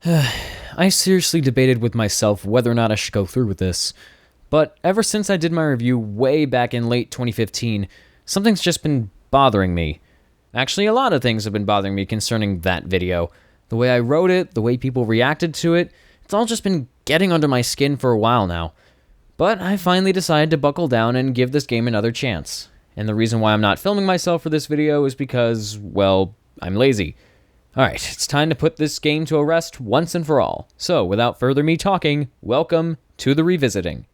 I seriously debated with myself whether or not I should go through with this, but ever since I did my review way back in late 2015, something's just been bothering me. Actually, a lot of things have been bothering me concerning that video. The way I wrote it, the way people reacted to it, it's all just been getting under my skin for a while now. But I finally decided to buckle down and give this game another chance. And the reason why I'm not filming myself for this video is because, well, I'm lazy. Alright, it's time to put this game to a rest once and for all. So, without further me talking, welcome to the Revisiting.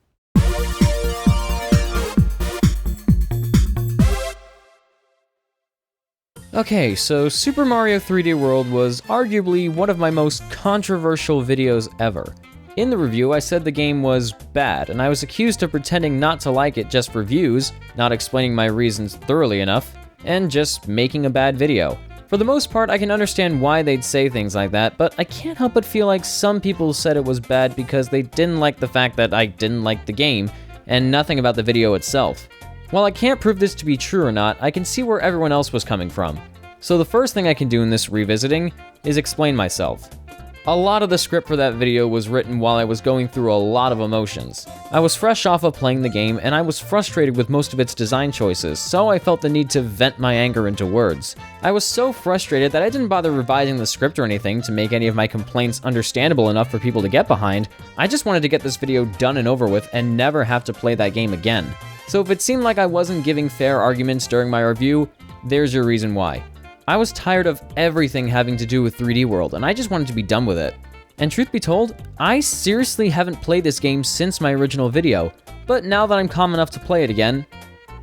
Okay, so Super Mario 3D World was arguably one of my most controversial videos ever. In the review, I said the game was bad, and I was accused of pretending not to like it just for views, not explaining my reasons thoroughly enough, and just making a bad video. For the most part, I can understand why they'd say things like that, but I can't help but feel like some people said it was bad because they didn't like the fact that I didn't like the game, and nothing about the video itself. While I can't prove this to be true or not, I can see where everyone else was coming from. So the first thing I can do in this revisiting is explain myself. A lot of the script for that video was written while I was going through a lot of emotions. I was fresh off of playing the game, and I was frustrated with most of its design choices, so I felt the need to vent my anger into words. I was so frustrated that I didn't bother revising the script or anything to make any of my complaints understandable enough for people to get behind. I just wanted to get this video done and over with and never have to play that game again. So if it seemed like I wasn't giving fair arguments during my review, there's your reason why. I was tired of everything having to do with 3D World, and I just wanted to be done with it. And truth be told, I seriously haven't played this game since my original video, but now that I'm calm enough to play it again,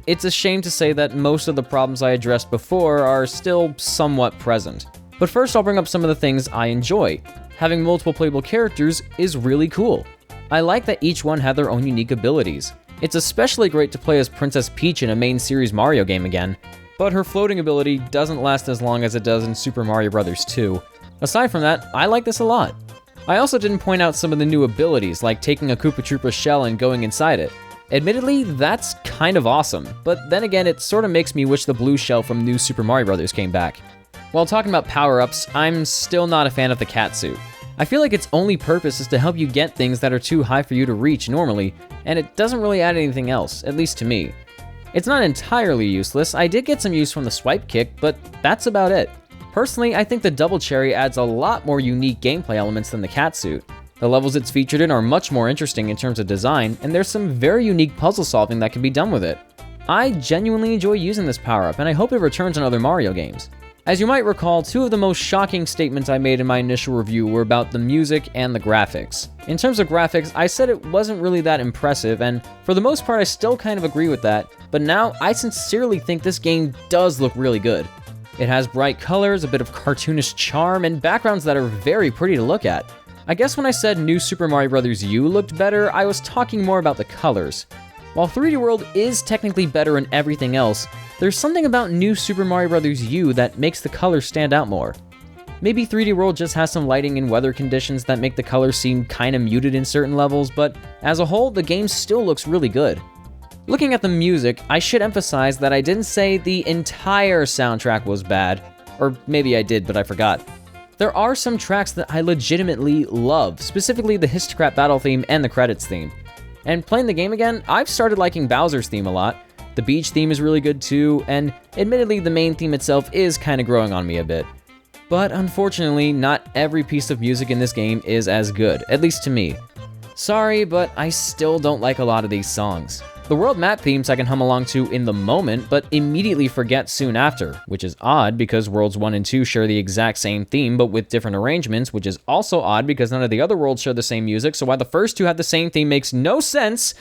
it's a shame to say that most of the problems I addressed before are still somewhat present. But first I'll bring up some of the things I enjoy. Having multiple playable characters is really cool. I like that each one had their own unique abilities. It's especially great to play as Princess Peach in a main series Mario game again, but her floating ability doesn't last as long as it does in Super Mario Bros. 2. Aside from that, I like this a lot. I also didn't point out some of the new abilities, like taking a Koopa Troopa shell and going inside it. Admittedly, that's kind of awesome, but then again, it sort of makes me wish the blue shell from New Super Mario Bros. Came back. While talking about power-ups, I'm still not a fan of the cat suit. I feel like its only purpose is to help you get things that are too high for you to reach normally, and it doesn't really add anything else, at least to me. It's not entirely useless. I did get some use from the swipe kick, but that's about it. Personally, I think the double cherry adds a lot more unique gameplay elements than the catsuit. The levels it's featured in are much more interesting in terms of design, and there's some very unique puzzle solving that can be done with it. I genuinely enjoy using this power-up, and I hope it returns in other Mario games. As you might recall, two of the most shocking statements I made in my initial review were about the music and the graphics. In terms of graphics, I said it wasn't really that impressive, and for the most part I still kind of agree with that, but now I sincerely think this game does look really good. It has bright colors, a bit of cartoonish charm, and backgrounds that are very pretty to look at. I guess when I said New Super Mario Bros. U looked better, I was talking more about the colors. While 3D World is technically better in everything else, there's something about New Super Mario Bros. U that makes the colors stand out more. Maybe 3D World just has some lighting and weather conditions that make the colors seem kinda muted in certain levels, but as a whole, the game still looks really good. Looking at the music, I should emphasize that I didn't say the entire soundtrack was bad, or maybe I did, but I forgot. There are some tracks that I legitimately love, specifically the Histocrat battle theme and the credits theme. And playing the game again, I've started liking Bowser's theme a lot. The beach theme is really good too, and admittedly the main theme itself is kinda growing on me a bit. But unfortunately, not every piece of music in this game is as good, at least to me. Sorry, but I still don't like a lot of these songs. The world map themes I can hum along to in the moment, but immediately forget soon after, which is odd because Worlds 1 and 2 share the exact same theme but with different arrangements, which is also odd because none of the other worlds share the same music, so why the first two have the same theme makes no sense,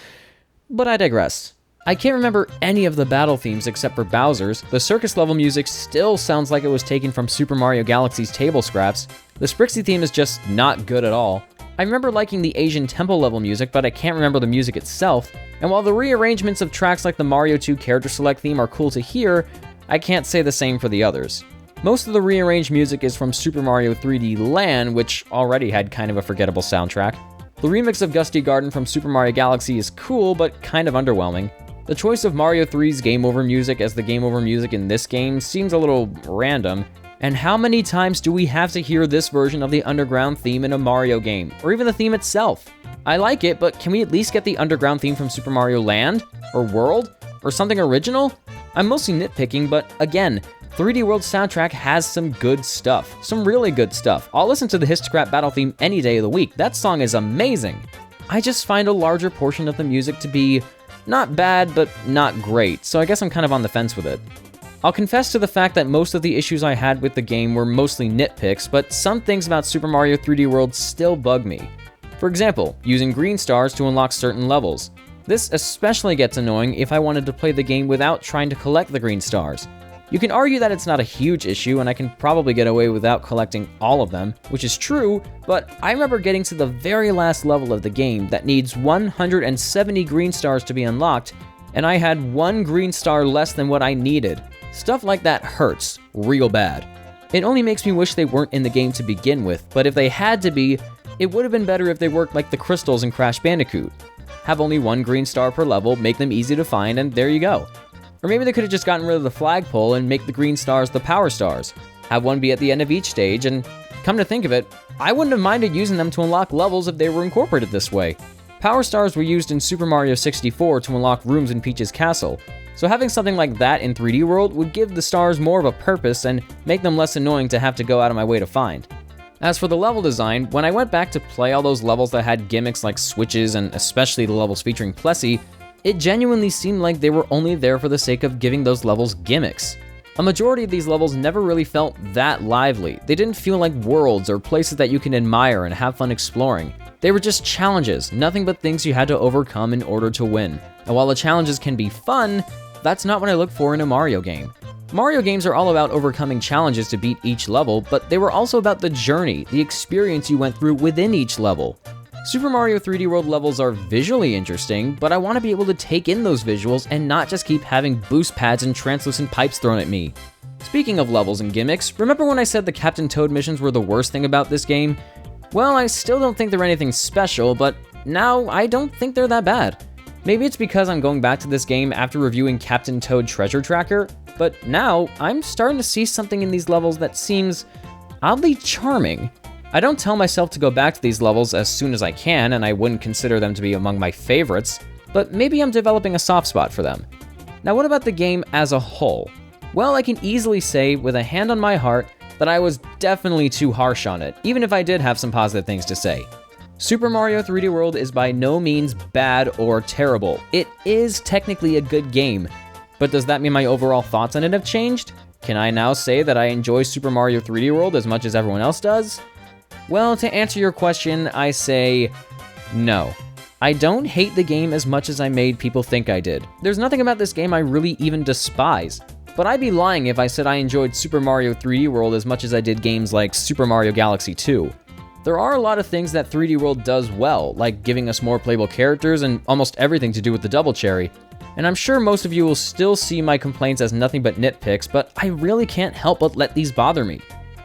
but I digress. I can't remember any of the battle themes except for Bowser's. The circus level music still sounds like it was taken from Super Mario Galaxy's table scraps. The Sprixie theme is just not good at all. I remember liking the Asian temple level music, but I can't remember the music itself. And while the rearrangements of tracks like the Mario 2 character select theme are cool to hear, I can't say the same for the others. Most of the rearranged music is from Super Mario 3D Land, which already had kind of a forgettable soundtrack. The remix of Gusty Garden from Super Mario Galaxy is cool, but kind of underwhelming. The choice of Mario 3's Game Over music as the Game Over music in this game seems a little random, And how many times do we have to hear this version of the underground theme in a Mario game, or even the theme itself? I like it, but can we at least get the underground theme from Super Mario Land, or World, or something original? I'm mostly nitpicking, but again, 3D World soundtrack has some good stuff, some really good stuff. I'll listen to the Histocrat battle theme any day of the week. That song is amazing. I just find a larger portion of the music to be not bad, but not great, so I guess I'm kind of on the fence with it. I'll confess to the fact that most of the issues I had with the game were mostly nitpicks, but some things about Super Mario 3D World still bug me. For example, using green stars to unlock certain levels. This especially gets annoying if I wanted to play the game without trying to collect the green stars. You can argue that it's not a huge issue and I can probably get away without collecting all of them, which is true, but I remember getting to the very last level of the game that needs 170 green stars to be unlocked, and I had 1 green star less than what I needed. Stuff like that hurts real bad. It only makes me wish they weren't in the game to begin with, but if they had to be, it would have been better if they worked like the crystals in Crash Bandicoot. Have only 1 green star per level, make them easy to find, and there you go. Or maybe they could have just gotten rid of the flagpole and make the green stars the power stars. Have one be at the end of each stage, and come to think of it, I wouldn't have minded using them to unlock levels if they were incorporated this way. Power stars were used in Super Mario 64 to unlock rooms in Peach's castle, so having something like that in 3D World would give the stars more of a purpose and make them less annoying to have to go out of my way to find. As for the level design, when I went back to play all those levels that had gimmicks like switches and especially the levels featuring Plessy, it genuinely seemed like they were only there for the sake of giving those levels gimmicks. A majority of these levels never really felt that lively. They didn't feel like worlds or places that you can admire and have fun exploring. They were just challenges, nothing but things you had to overcome in order to win. And while the challenges can be fun, that's not what I look for in a Mario game. Mario games are all about overcoming challenges to beat each level, but they were also about the journey, the experience you went through within each level. Super Mario 3D World levels are visually interesting, but I want to be able to take in those visuals and not just keep having boost pads and translucent pipes thrown at me. Speaking of levels and gimmicks, remember when I said the Captain Toad missions were the worst thing about this game? Well, I still don't think they're anything special, but now I don't think they're that bad. Maybe it's because I'm going back to this game after reviewing Captain Toad Treasure Tracker, but now I'm starting to see something in these levels that seems oddly charming. I don't tell myself to go back to these levels as soon as I can, and I wouldn't consider them to be among my favorites, but maybe I'm developing a soft spot for them. Now, what about the game as a whole? Well, I can easily say with a hand on my heart that I was definitely too harsh on it, even if I did have some positive things to say. Super Mario 3D World is by no means bad or terrible. It is technically a good game, but does that mean my overall thoughts on it have changed? Can I now say that I enjoy Super Mario 3D World as much as everyone else does? Well, to answer your question, I say no. I don't hate the game as much as I made people think I did. There's nothing about this game I really even despise, but I'd be lying if I said I enjoyed Super Mario 3D World as much as I did games like Super Mario Galaxy 2. There are a lot of things that 3D World does well, like giving us more playable characters and almost everything to do with the Double Cherry. And I'm sure most of you will still see my complaints as nothing but nitpicks, but I really can't help but let these bother me.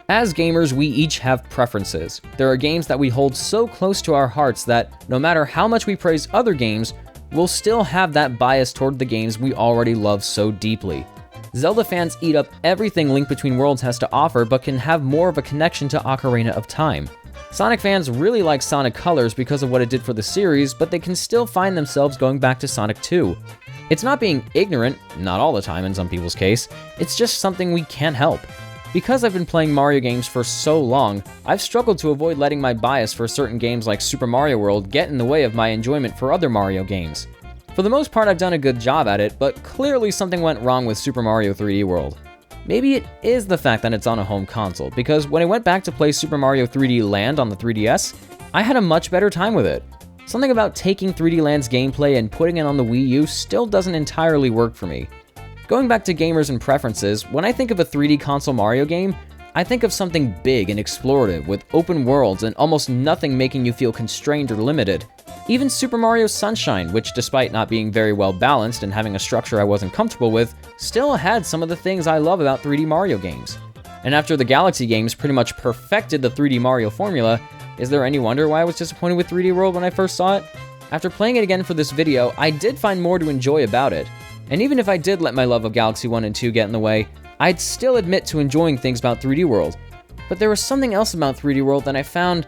As gamers, we each have preferences. There are games that we hold so close to our hearts that no matter how much we praise other games, we'll still have that bias toward the games we already love so deeply. Zelda fans eat up everything Link Between Worlds has to offer, but can have more of a connection to Ocarina of Time. Sonic fans really like Sonic Colors because of what it did for the series, but they can still find themselves going back to Sonic 2. It's not being ignorant, not all the time in some people's case, it's just something we can't help. Because I've been playing Mario games for so long, I've struggled to avoid letting my bias for certain games like Super Mario World get in the way of my enjoyment for other Mario games. For the most part, I've done a good job at it, but clearly something went wrong with Super Mario 3D World. Maybe it is the fact that it's on a home console, because when I went back to play Super Mario 3D Land on the 3DS, I had a much better time with it. Something about taking 3D Land's gameplay and putting it on the Wii U still doesn't entirely work for me. Going back to gamers and preferences, when I think of a 3D console Mario game, I think of something big and explorative with open worlds and almost nothing making you feel constrained or limited. Even Super Mario Sunshine, which despite not being very well balanced and having a structure I wasn't comfortable with, still had some of the things I love about 3D Mario games. And after the Galaxy games pretty much perfected the 3D Mario formula, is there any wonder why I was disappointed with 3D World when I first saw it? After playing it again for this video, I did find more to enjoy about it. And even if I did let my love of Galaxy 1 and 2 get in the way, I'd still admit to enjoying things about 3D World. But there was something else about 3D World that I found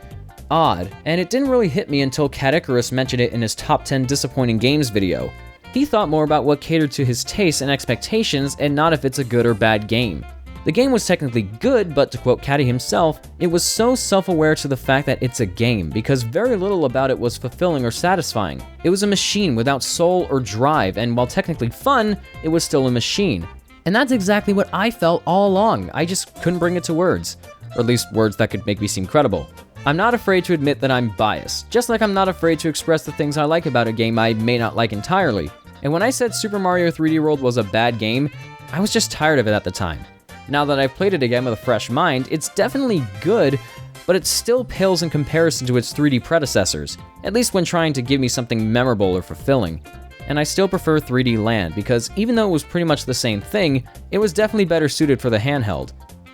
odd, and it didn't really hit me until Cat Icarus mentioned it in his top 10 disappointing games video. He thought more about what catered to his tastes and expectations and not if it's a good or bad game. The game was technically good, but to quote Catty himself, it was so self-aware to the fact that it's a game, because very little about it was fulfilling or satisfying. It was a machine without soul or drive, and while technically fun, it was still a machine. And that's exactly what I felt all along. I just couldn't bring it to words. Or at least words that could make me seem credible. I'm not afraid to admit that I'm biased, just like I'm not afraid to express the things I like about a game I may not like entirely. And when I said Super Mario 3D World was a bad game, I was just tired of it at the time. Now that I've played it again with a fresh mind, it's definitely good, but it still pales in comparison to its 3D predecessors, at least when trying to give me something memorable or fulfilling. And I still prefer 3D Land, because even though it was pretty much the same thing, it was definitely better suited for the handheld.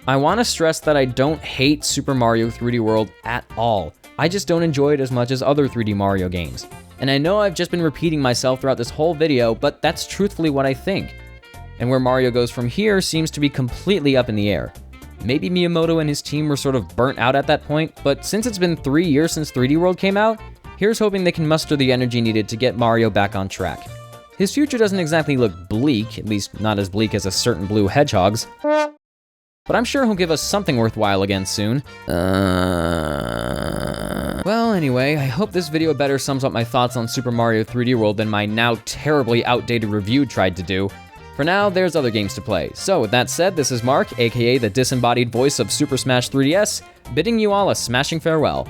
I want to stress that I don't hate Super Mario 3D World at all. I just don't enjoy it as much as other 3D Mario games. And I know I've just been repeating myself throughout this whole video, but that's truthfully what I think. And where Mario goes from here seems to be completely up in the air. Maybe Miyamoto and his team were sort of burnt out at that point, but since it's been 3 years since 3D World came out, here's hoping they can muster the energy needed to get Mario back on track. His future doesn't exactly look bleak, at least not as bleak as a certain blue hedgehog's. But I'm sure he'll give us something worthwhile again soon. Well, anyway, I hope this video better sums up my thoughts on Super Mario 3D World than my now terribly outdated review tried to do. For now, there's other games to play. So with that said, this is Marc, aka the disembodied voice of Super Smash 3DS, bidding you all a smashing farewell.